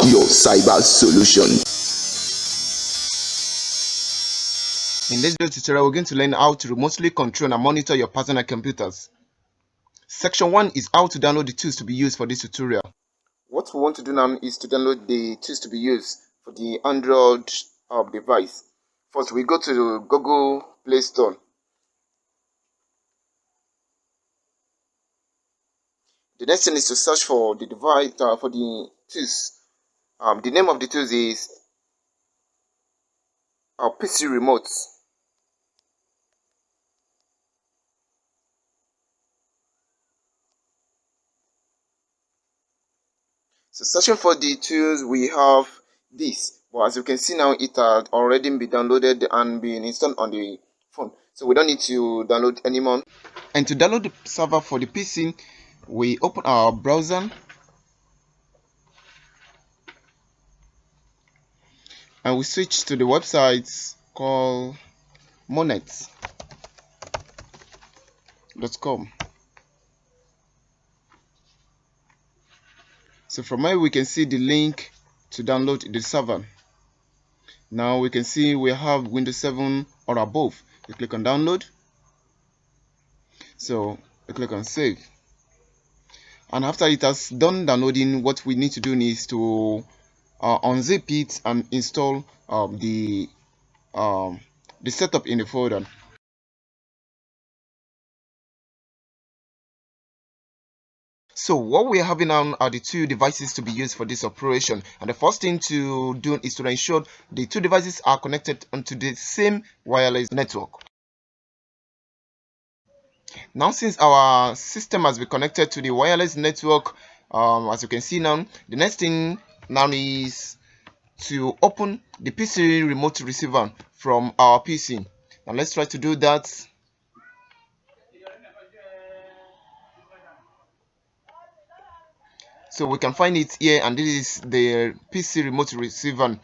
your cyber solution. In this video tutorial, we're going to learn how to remotely control and monitor your personal computers. Section 1 is how to download the tools to be used for this tutorial. What we want to do now is to download the tools to be used for the Android device. First, we go to the Google Play Store. The next thing is to search for the device, for the tools. The name of the tools is PC Remote. So searching for the tools, we have this. But as you can see now, it had already been downloaded and been installed on the phone. So we don't need to download anymore. And to download the server for the PC, we open our browser and we switch to the website called monet.com. So from here we can see the link to download the server. Now we can see we have Windows 7 or above. You click on download. So you click on save. And after it has done downloading, what we need to do is to unzip it and install the setup in the folder. So what we are having now are the two devices to be used for this operation, and the first thing to do is to ensure the two devices are connected onto the same wireless network. Now, since our system has been connected to the wireless network, as you can see now, the next thing now is to open the PC remote receiver from our PC. Now let's try to do that. So we can find it here, and this is the PC remote receiver.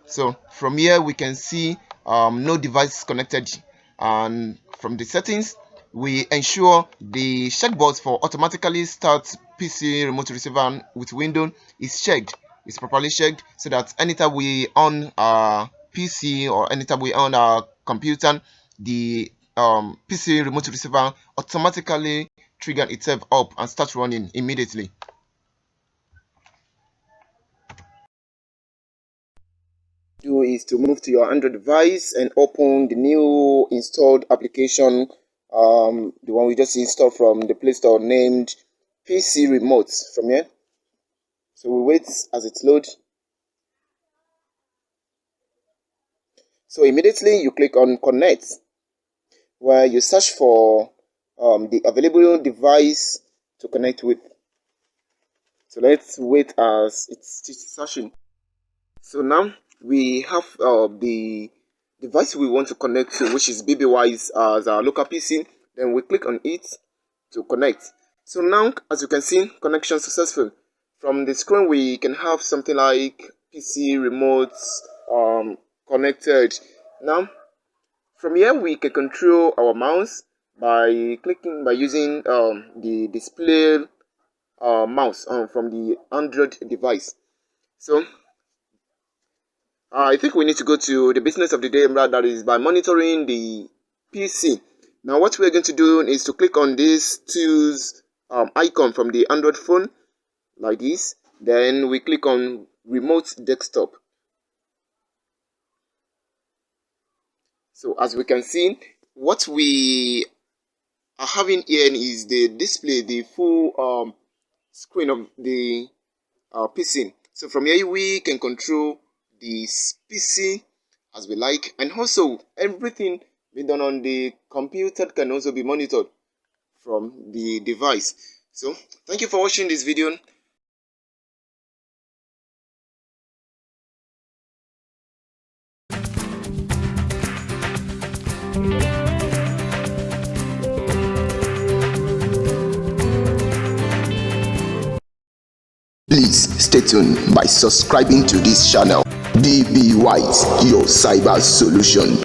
So from here we can see no device connected, and from the settings we ensure the checkbox for automatically start PC remote receiver with Windows is checked. It's properly checked, so that anytime we on our PC or anytime we on our computer, the PC remote receiver automatically trigger itself up and start running immediately. Do is to move to your Android device and open the new installed application, the one we just installed from the Play Store, named PC Remote. From here, so we wait as it loads. So immediately you click on connect, where you search for the available device to connect with. So let's wait as it's searching. So now we have the device we want to connect to, which is BBWise as our local PC. Then we click on it to connect. So now, as you can see, connection successful. From the screen we can have something like PC remote connected. Now from here we can control our mouse by using the display mouse from the Android device. So I think we need to go to the business of the day, that is by monitoring the PC. Now what we're going to do is to click on this tools icon from the Android phone like this. Then we click on remote desktop. So as we can see, what we are having here is the display, the full screen of the PC. So from here we can control this PC as we like, and also everything being done on the computer can also be monitored from the device. So thank you for watching this video. Please stay tuned by subscribing to this channel. BBWise, your cyber solution.